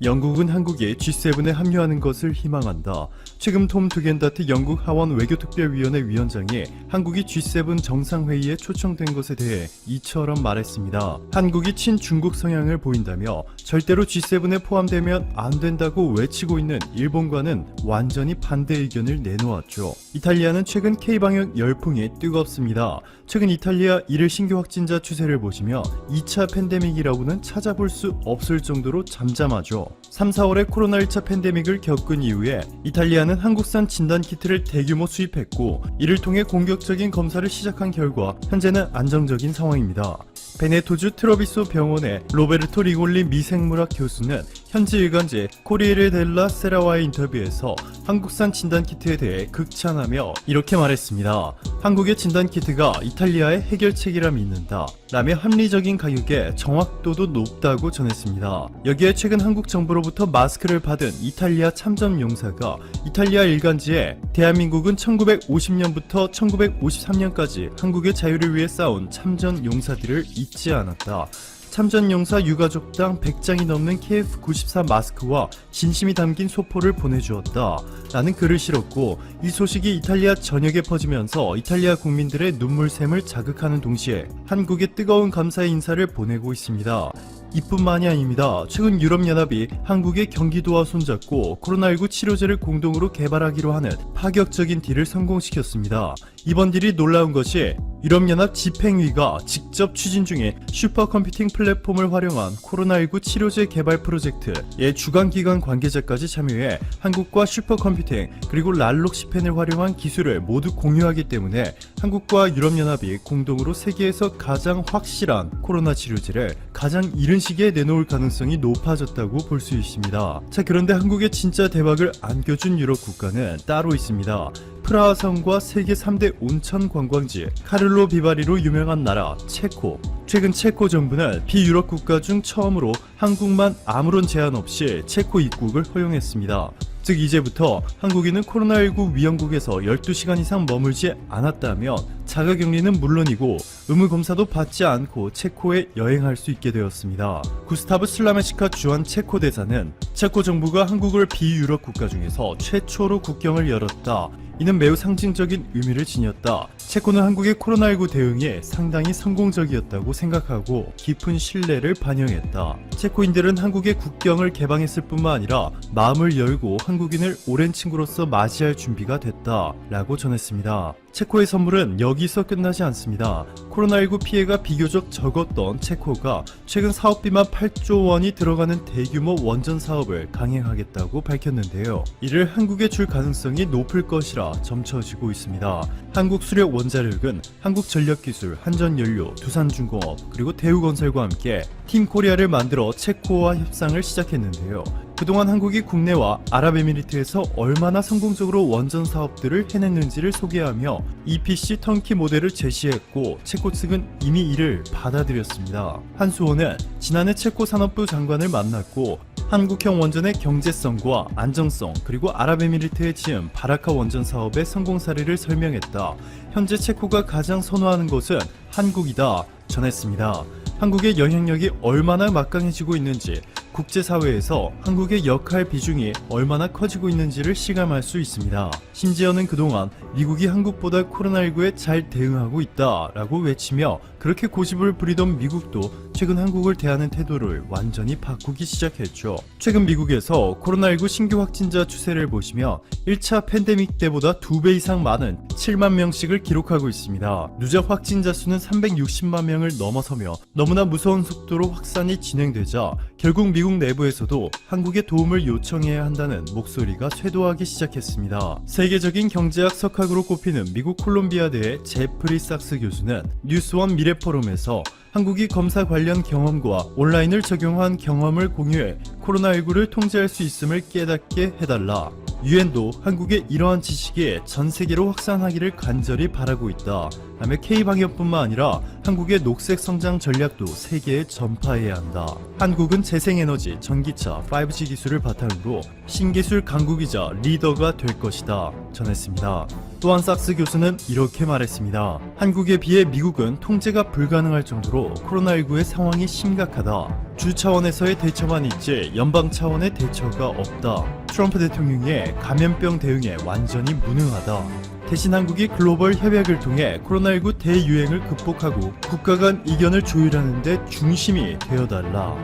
영국은 한국이 G7에 합류하는 것을 희망한다. 최근 톰 두겐다트 영국 하원 외교특별위원회 위원장이 한국이 G7 정상회의에 초청된 것에 대해 이처럼 말했습니다. 한국이 친중국 성향을 보인다며 절대로 G7에 포함되면 안 된다고 외치고 있는 일본과는 완전히 반대 의견을 내놓았죠. 이탈리아는 최근 K방역 열풍이 뜨겁습니다. 최근 이탈리아 일일 신규 확진자 추세를 보시면 2차 팬데믹이라고는 찾아볼 수 없을 정도로 잠잠하죠. 3, 4월에 코로나 1차 팬데믹을 겪은 이후에 이탈리아는 한국산 진단키트를 대규모 수입했고 이를 통해 공격적인 검사를 시작한 결과 현재는 안정적인 상황입니다. 베네토주 트러비소 병원의 로베르토 리골리 미생물학 교수는 현지 일간지 코리에르 델라 세라와의 인터뷰에서 한국산 진단키트에 대해 극찬하며 이렇게 말했습니다. 한국의 진단키트가 이탈리아의 해결책이라 믿는다. 라며 합리적인 가격에 정확도도 높다고 전했습니다. 여기에 최근 한국 정부로부터 마스크를 받은 이탈리아 참전용사가 이탈리아 일간지에 대한민국은 1950년부터 1953년까지 한국의 자유를 위해 싸운 참전용사들을 잊지 않았다. 참전용사 유가족당 100장이 넘는 KF94 마스크와 진심이 담긴 소포를 보내주었다. 라는 글을 실었고 이 소식이 이탈리아 전역에 퍼지면서 이탈리아 국민들의 눈물샘을 자극하는 동시에 한국의 뜨거운 감사의 인사를 보내고 있습니다. 이뿐만이 아닙니다. 최근 유럽연합이 한국의 경기도와 손잡고 코로나19 치료제를 공동으로 개발하기로 하는 파격적인 딜을 성공시켰습니다. 이번 딜이 놀라운 것이 유럽연합 집행위가 직접 추진 중인 슈퍼컴퓨팅 플랫폼을 활용한 코로나19 치료제 개발 프로젝트의 주관기관 관계자까지 참여해 한국과 슈퍼컴퓨팅 그리고 랄록시펜을 활용한 기술을 모두 공유하기 때문에 한국과 유럽연합이 공동으로 세계에서 가장 확실한 코로나 치료제를 가장 이른 시기에 내놓을 가능성이 높아졌다고 볼 수 있습니다. 자, 그런데 한국의 진짜 대박을 안겨준 유럽 국가는 따로 있습니다. 프라하성과 세계 3대 온천 관광지 카를로 비바리로 유명한 나라 체코. 최근 체코 정부는 비유럽 국가 중 처음으로 한국만 아무런 제한 없이 체코 입국을 허용했습니다. 즉 이제부터 한국인은 코로나19 위험국에서 12시간 이상 머물지 않았다면 자가격리는 물론이고 의무검사도 받지 않고 체코에 여행할 수 있게 되었습니다. 구스타브 슬라메시카 주한 체코 대사는 체코 정부가 한국을 비유럽 국가 중에서 최초로 국경을 열었다. 이는 매우 상징적인 의미를 지녔다. 체코는 한국의 코로나19 대응에 상당히 성공적이었다고 생각하고 깊은 신뢰를 반영했다. 체코인들은 한국의 국경을 개방했을 뿐만 아니라 마음을 열고 한국인을 오랜 친구로서 맞이할 준비가 됐다. 라고 전했습니다. 체코의 선물은 여기서 끝나지 않습니다. 코로나19 피해가 비교적 적었던 체코가 최근 사업비만 8조 원이 들어가는 대규모 원전 사업을 강행하겠다고 밝혔는데요. 이를 한국에 줄 가능성이 높을 것이라 점쳐지고 있습니다. 한국수력원자력은 한국전력기술, 한전연료, 두산중공업, 그리고 대우건설과 함께 팀코리아를 만들어 체코와 협상을 시작했는데요. 그동안 한국이 국내와 아랍에미리트에서 얼마나 성공적으로 원전 사업들을 해냈는지를 소개하며 EPC 턴키 모델을 제시했고 체코 측은 이미 이를 받아들였습니다. 한수호는 지난해 체코 산업부 장관을 만났고 한국형 원전의 경제성과 안정성 그리고 아랍에미리트의 지은 바라카 원전 사업의 성공 사례를 설명했다. 현재 체코가 가장 선호하는 것은 한국이다 전했습니다. 한국의 영향력이 얼마나 막강해지고 있는지 국제사회에서 한국의 역할 비중이 얼마나 커지고 있는지를 실감할 수 있습니다. 심지어는 그동안 미국이 한국보다 코로나19에 잘 대응하고 있다라고 외치며 그렇게 고집을 부리던 미국도 최근 한국을 대하는 태도를 완전히 바꾸기 시작했죠. 최근 미국에서 코로나19 신규 확진자 추세를 보시면 1차 팬데믹 때보다 2배 이상 많은 7만 명씩을 기록하고 있습니다. 누적 확진자 수는 360만 명을 넘어서며 너무나 무서운 속도로 확산이 진행되자 결국 미국 내부에서도 한국의 도움을 요청해야 한다는 목소리가 쇄도하기 시작했습니다. 세계적인 경제학 석학으로 꼽히는 미국 콜롬비아대의 제프리 sak스 교수는 뉴스원 미래포럼에서 한국이 검사 관련 경험과 온라인을 적용한 경험을 공유해 코로나19를 통제할 수 있음을 깨닫게 해달라. 유엔도 한국의 이러한 지식이 전 세계로 확산하기를 간절히 바라고 있다. 라며 K방역뿐만 아니라 한국의 녹색 성장 전략도 세계에 전파해야 한다. 한국은 재생에너지, 전기차, 5G 기술을 바탕으로 신기술 강국이자 리더가 될 것이다. 전했습니다. 또한 삭스 교수는 이렇게 말했습니다. 한국에 비해 미국은 통제가 불가능할 정도로 코로나19의 상황이 심각하다. 주 차원에서의 대처만 있지 연방 차원의 대처가 없다. 트럼프 대통령의 감염병 대응에 완전히 무능하다. 대신 한국이 글로벌 협약을 통해 코로나19 대유행을 극복하고 국가 간 이견을 조율하는 데 중심이 되어달라.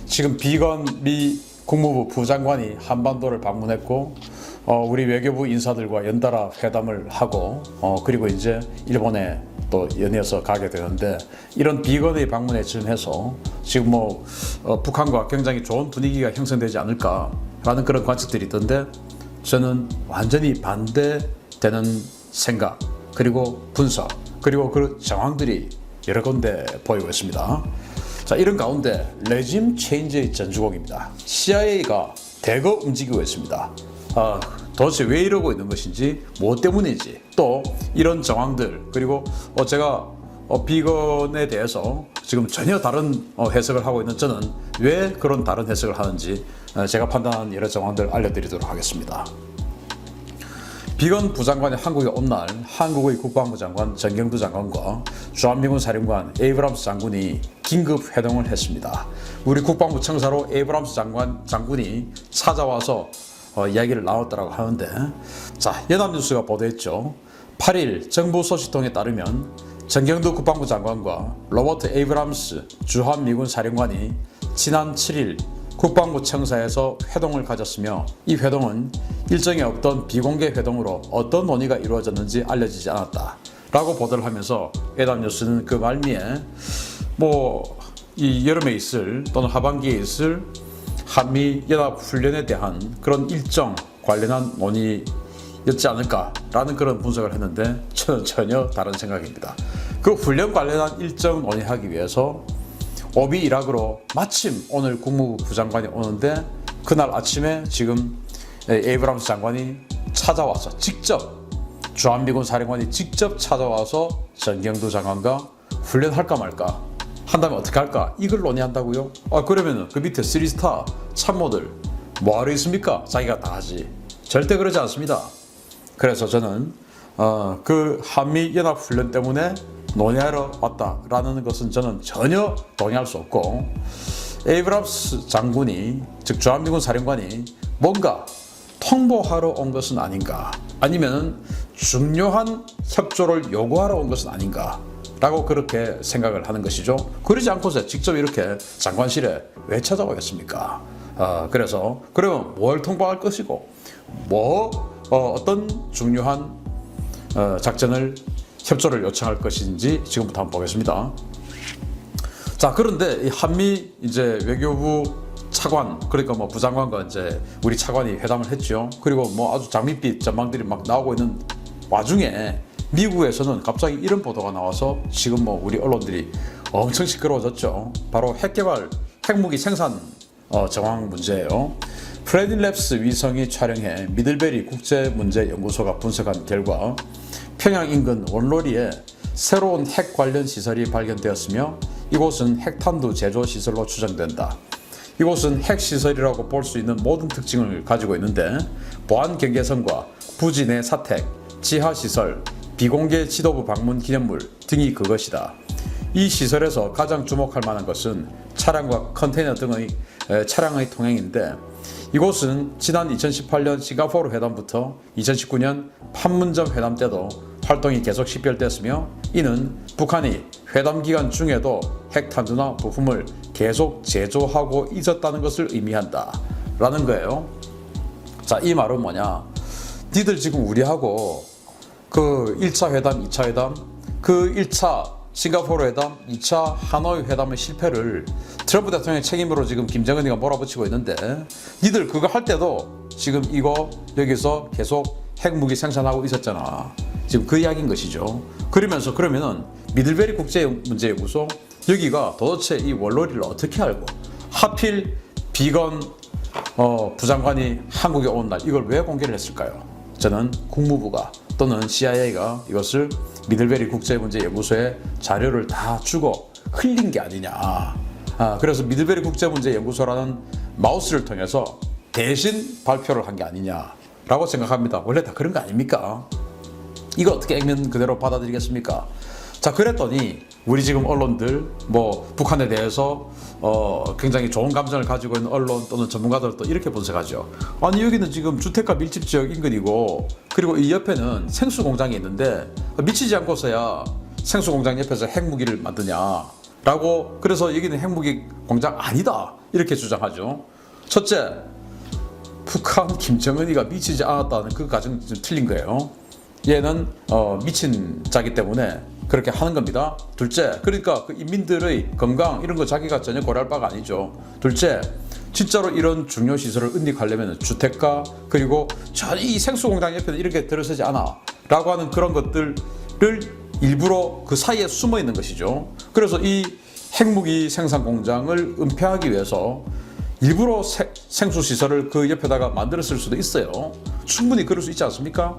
지금 비건 미 국무부 부장관이 한반도를 방문했고 우리 외교부 인사들과 연달아 회담을 하고 그리고 이제 일본에 또 연이어서 가게 되는데 이런 비건의 방문에 즈음해서 지금 북한과 굉장히 좋은 분위기가 형성되지 않을까라는 그런 관측들이 있던데 저는 완전히 반대되는 생각 그리고 분석 그리고 그 정황들이 여러 군데 보이고 있습니다. 자, 이런 가운데 레짐 체인지의 전주곡입니다. CIA가 대거 움직이고 있습니다. 도대체 왜 이러고 있는 것인지, 무엇 때문인지, 또 이런 정황들, 그리고 제가 비건에 대해서 지금 전혀 다른 해석을 하고 있는 저는 왜 그런 다른 해석을 하는지 제가 판단하는 여러 정황들 알려드리도록 하겠습니다. 비건 부장관이 한국에 온 날 한국의 국방부 장관 정경두 장관과 주한미군 사령관 에이브람스 장군이 긴급 회동을 했습니다. 우리 국방부 청사로 에이브람스 장군이 찾아와서 이야기를 나눴다고 하는데, 자, 연합뉴스가 보도했죠. 8일 정부 소식통에 따르면 정경두 국방부 장관과 로버트 에이브람스 주한미군 사령관이 지난 7일 국방부 청사에서 회동을 가졌으며 이 회동은 일정이 없던 비공개 회동으로 어떤 논의가 이루어졌는지 알려지지 않았다 라고 보도를 하면서 연합뉴스는 그 말미에 이 여름에 있을 또는 하반기에 있을 한미 연합 훈련에 대한 그런 일정 관련한 논의였지 않을까라는 그런 분석을 했는데 저는 전혀 다른 생각입니다. 그 훈련 관련한 일정 논의하기 위해서 오비 이락으로 마침 오늘 국무부 부장관이 오는데 그날 아침에 지금 에이브람스 장관이 찾아와서 직접 주한미군 사령관이 직접 찾아와서 정경두 장관과 훈련할까 말까 한다면 어떻게 할까 이걸 논의한다고요? 그러면 그 밑에 3스타 참모들 뭐하러 있습니까? 자기가 다 하지. 절대 그러지 않습니다. 그래서 저는 그 한미연합훈련 때문에 논의하러 왔다라는 것은 저는 전혀 동의할 수 없고, 에이브람스 장군이 즉 주한미군 사령관이 뭔가 통보하러 온 것은 아닌가, 아니면 중요한 협조를 요구하러 온 것은 아닌가 라고 그렇게 생각을 하는 것이죠. 그러지 않고서 직접 이렇게 장관실에 왜 찾아오겠습니까? 그래서 그러면 뭘 통보할 것이고 어떤 중요한 작전을 협조를 요청할 것인지 지금부터 한번 보겠습니다. 자, 그런데 이 한미 이제 외교부 차관, 그러니까 부장관과 이제 우리 차관이 회담을 했죠. 그리고 아주 장밋빛 전망들이 막 나오고 있는 와중에 미국에서는 갑자기 이런 보도가 나와서 지금 우리 언론들이 엄청 시끄러워졌죠. 바로 핵무기 생산 정황 문제예요. 프레딜랩스 위성이 촬영해 미들베리 국제문제연구소가 분석한 결과 평양 인근 원로리에 새로운 핵 관련 시설이 발견되었으며 이곳은 핵탄두 제조 시설로 추정된다. 이곳은 핵시설이라고 볼 수 있는 모든 특징을 가지고 있는데 보안 경계선과 부지 내 사택, 지하시설, 비공개 지도부 방문 기념물 등이 그것이다. 이 시설에서 가장 주목할 만한 것은 차량과 컨테이너 등의 차량의 통행인데 이곳은 지난 2018년 싱가포르 회담부터 2019년 판문점 회담 때도 활동이 계속 식별됐으며 이는 북한이 회담 기간 중에도 핵탄두나 부품을 계속 제조하고 있었다는 것을 의미한다 라는 거예요. 자, 이 말은 뭐냐, 니들 지금 우리하고 그 1차 회담, 2차 회담, 그 1차 싱가포르 회담, 2차 하노이 회담의 실패를 트럼프 대통령의 책임으로 지금 김정은이가 몰아붙이고 있는데 니들 그거 할 때도 지금 이거 여기서 계속 핵무기 생산하고 있었잖아. 지금 그 이야기인 것이죠. 그러면은 미들베리 국제문제연구소 여기가 도대체 이 원로리를 어떻게 알고 하필 비건 부장관이 한국에 온 날 이걸 왜 공개를 했을까요? 저는 국무부가 또는 CIA가 이것을 미들베리 국제문제연구소에 자료를 다 주고 흘린 게 아니냐. 그래서 미들베리 국제문제연구소라는 마우스를 통해서 대신 발표를 한 게 아니냐라고 생각합니다. 원래 다 그런 거 아닙니까? 이거 어떻게 액면 그대로 받아들이겠습니까? 자, 그랬더니 우리 지금 언론들 뭐 북한에 대해서 굉장히 좋은 감정을 가지고 있는 언론 또는 전문가들도 이렇게 분석하죠. 아니, 여기는 지금 주택가 밀집 지역 인근이고, 그리고 이 옆에는 생수 공장이 있는데 미치지 않고서야 생수 공장 옆에서 핵무기를 만드냐라고, 그래서 여기는 핵무기 공장 아니다 이렇게 주장하죠. 첫째, 북한 김정은이가 미치지 않았다는 그 가정이 좀 틀린 거예요. 얘는 미친 자기 때문에 그렇게 하는 겁니다. 둘째, 그러니까 그 인민들의 건강 이런 거 자기가 전혀 고려할 바가 아니죠. 둘째, 진짜로 이런 중요 시설을 은닉하려면 주택가, 그리고 전혀 이 생수공장 옆에는 이렇게 들어서지 않아 라고 하는 그런 것들을 일부러 그 사이에 숨어 있는 것이죠. 그래서 이 핵무기 생산 공장을 은폐하기 위해서 일부러 생수시설을 그 옆에다가 만들었을 수도 있어요. 충분히 그럴 수 있지 않습니까?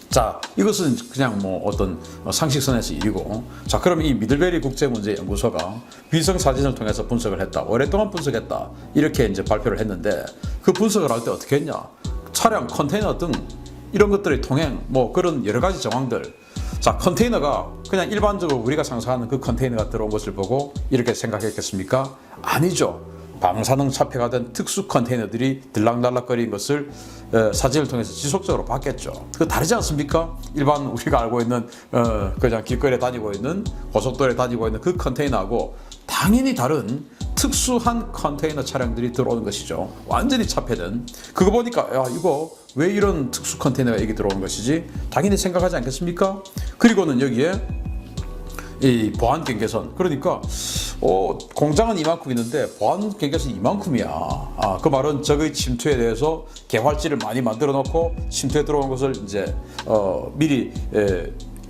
자, 이것은 그냥 뭐 어떤 상식선에서 일이고, 자, 그럼 이 미들베리 국제문제연구소가 위성 사진을 통해서 분석을 했다, 오랫동안 분석했다, 이렇게 이제 발표를 했는데, 그 분석을 할 때 어떻게 했냐? 차량, 컨테이너 등 이런 것들의 통행, 뭐 그런 여러 가지 정황들. 자, 컨테이너가 그냥 일반적으로 우리가 상상하는 그 컨테이너가 들어온 것을 보고 이렇게 생각했겠습니까? 아니죠. 방사능 차폐가 된 특수 컨테이너들이 들락날락거리는 것을 사진을 통해서 지속적으로 봤겠죠. 그 다르지 않습니까? 일반 우리가 알고 있는 그냥 길거리에 다니고 있는, 고속도로에 다니고 있는 그 컨테이너하고 당연히 다른 특수한 컨테이너 차량들이 들어오는 것이죠. 완전히 차폐된. 그거 보니까 야, 이거 왜 이런 특수 컨테이너가 여기 들어오는 것이지? 당연히 생각하지 않겠습니까? 그리고는 여기에 이 보안 경계선, 그러니까 공장은 이만큼 있는데 보안 경계선이 이만큼이야. 그 말은 적의 침투에 대해서 개활지를 많이 만들어 놓고 침투에 들어온 것을 이제 미리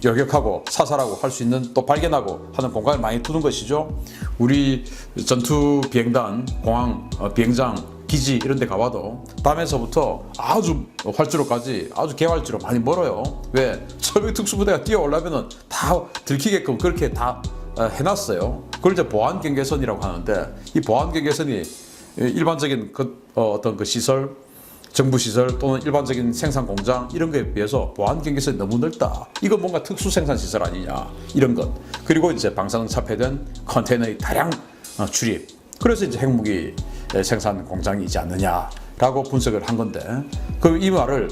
요격하고 사살하고 할 수 있는, 또 발견하고 하는 공간을 많이 두는 것이죠. 우리 전투 비행단, 공항 비행장, 기지 이런 데 가봐도 밤에서부터 아주 활주로까지 아주 개활주로 많이 멀어요. 왜? 철벽 특수부대가 뛰어오려면은 다 들키게끔 그렇게 다 해놨어요. 그걸 이제 보안 경계선이라고 하는데, 이 보안 경계선이 일반적인 어떤 그 시설, 정부 시설 또는 일반적인 생산 공장 이런 거에 비해서 보안 경계선이 너무 넓다. 이건 뭔가 특수 생산 시설 아니냐, 이런 것. 그리고 이제 방사능 차폐된 컨테이너의 다량 출입. 그래서 이제 핵무기 생산 공장이지 않느냐라고 분석을 한 건데, 그럼 이 말을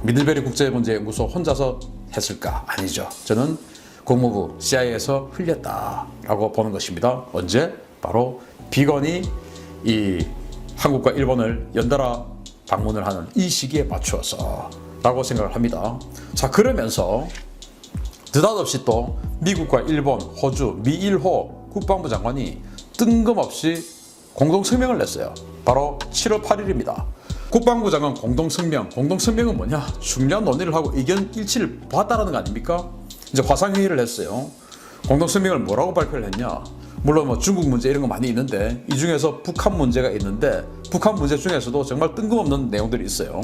미들베리 국제문제연구소 혼자서 했을까? 아니죠. 저는 국무부 CIA에서 흘렸다라고 보는 것입니다. 언제? 바로 비건이 이 한국과 일본을 연달아 방문을 하는 이 시기에 맞추어서 라고 생각을 합니다. 자, 그러면서 느닷없이 또 미국과 일본, 호주, 미일호 국방부 장관이 뜬금없이 공동성명을 냈어요. 바로 7월 8일입니다. 국방부 장관 공동성명은 뭐냐? 중요한 논의를 하고 의견 일치를 보았다라는 거 아닙니까? 이제 화상회의를 했어요. 공동성명을 뭐라고 발표를 했냐? 물론 뭐 중국 문제 이런 거 많이 있는데, 이 중에서 북한 문제가 있는데, 북한 문제 중에서도 정말 뜬금없는 내용들이 있어요.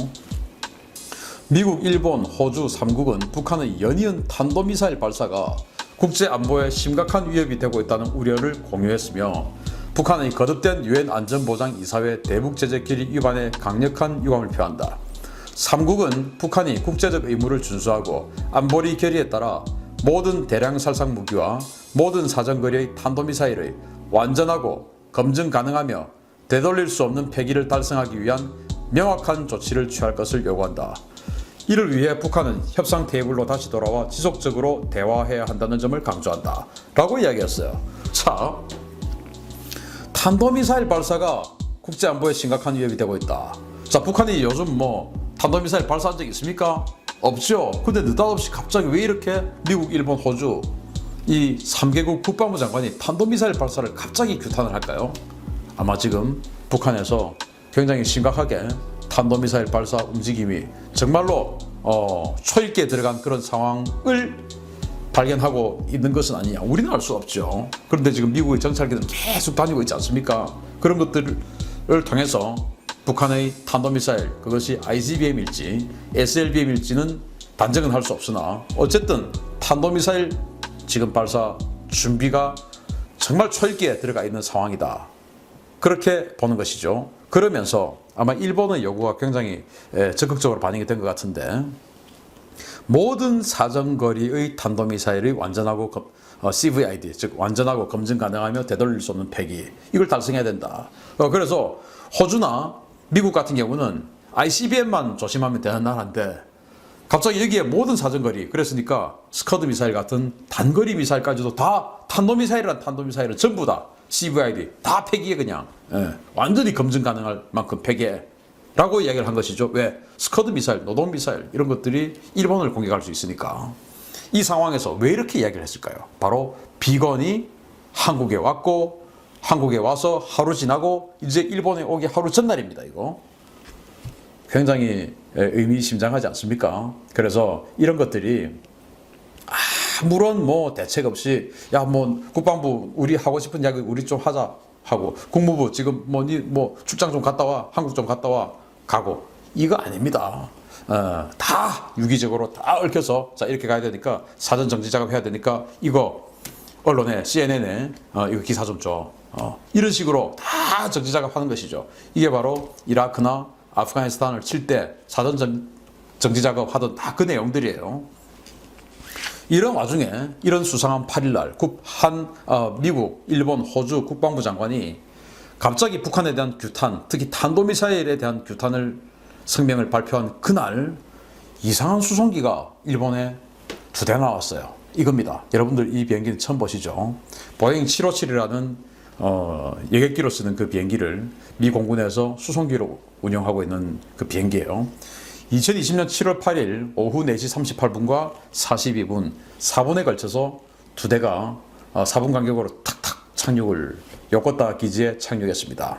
미국, 일본, 호주 3국은 북한의 연이은 탄도미사일 발사가 국제 안보에 심각한 위협이 되고 있다는 우려를 공유했으며, 북한의 거듭된 유엔 안전보장 이사회 대북 제재 결의 위반에 강력한 유감을 표한다. 3국은 북한이 국제적 의무를 준수하고 안보리 결의에 따라 모든 대량 살상 무기와 모든 사정거리의 탄도미사일의 완전하고 검증 가능하며 되돌릴 수 없는 폐기를 달성하기 위한 명확한 조치를 취할 것을 요구한다. 이를 위해 북한은 협상 테이블로 다시 돌아와 지속적으로 대화해야 한다는 점을 강조한다. 라고 이야기했어요. 자, 탄도미사일 발사가 국제안보에 심각한 위협이 되고 있다. 자, 북한이 요즘 뭐 탄도미사일 발사한 적 있습니까? 없죠. 근데 느닷없이 갑자기 왜 이렇게 미국, 일본, 호주 이 3개국 국방부 장관이 탄도미사일 발사를 갑자기 규탄을 할까요? 아마 지금 북한에서 굉장히 심각하게 탄도미사일 발사 움직임이 정말로 초읽기에 들어간 그런 상황을 발견하고 있는 것은 아니냐. 우리는 알 수 없죠. 그런데 지금 미국의 정찰기들은 계속 다니고 있지 않습니까? 그런 것들을 통해서 북한의 탄도미사일, 그것이 ICBM일지 SLBM일지는 단정은 할 수 없으나, 어쨌든 탄도미사일 지금 발사 준비가 정말 초읽기에 들어가 있는 상황이다. 그렇게 보는 것이죠. 그러면서 아마 일본의 요구가 굉장히 적극적으로 반영이 된 것 같은데, 모든 사정거리의 탄도미사일의 완전하고 CVID, 즉 완전하고 검증 가능하며 되돌릴 수 없는 폐기, 이걸 달성해야 된다. 그래서 호주나 미국 같은 경우는 ICBM만 조심하면 되는 나라인데 갑자기 여기에 모든 사정거리, 그랬으니까 스커드 미사일 같은 단거리 미사일까지도 다 탄도미사일이란 탄도미사일은 전부 다 CVID 다 폐기해. 그냥 완전히 검증 가능할 만큼 폐기해 라고 이야기를 한 것이죠. 왜? 스커드 미사일, 노동 미사일 이런 것들이 일본을 공격할 수 있으니까. 이 상황에서 왜 이렇게 이야기를 했을까요? 바로 비건이 한국에 왔고, 한국에 와서 하루 지나고 이제 일본에 오기 하루 전날입니다. 이거 굉장히 의미심장하지 않습니까? 그래서 이런 것들이 아무런 뭐 대책 없이, 야 뭐 국방부 우리 하고 싶은 이야기 우리 좀 하자 하고, 국무부 지금 뭐 출장 좀 갔다 와, 한국 좀 갔다 와 가고, 이거 아닙니다. 다 유기적으로 다 얽혀서 자 이렇게 가야 되니까 사전 정지 작업해야 되니까 이거 언론에 CNN에 이거 기사 좀 줘. 이런 식으로 다 정지 작업하는 것이죠. 이게 바로 이라크나 아프가니스탄을 칠 때 사전 정지 작업하던 다 그 내용들이에요. 이런 와중에 이런 수상한 8일날 미국, 일본, 호주 국방부 장관이 갑자기 북한에 대한 규탄, 특히 탄도미사일에 대한 규탄을 성명을 발표한 그날 이상한 수송기가 일본에 2대 나왔어요. 이겁니다. 여러분들 이 비행기는 처음 보시죠? 보잉 757이라는 여객기로 쓰는 그 비행기를 미 공군에서 수송기로 운영하고 있는 그 비행기예요. 2020년 7월 8일 오후 4시 38분과 42분 4분에 걸쳐서 2대가 4분 간격으로 탁탁 착륙을 요코타 기지에 착륙했습니다.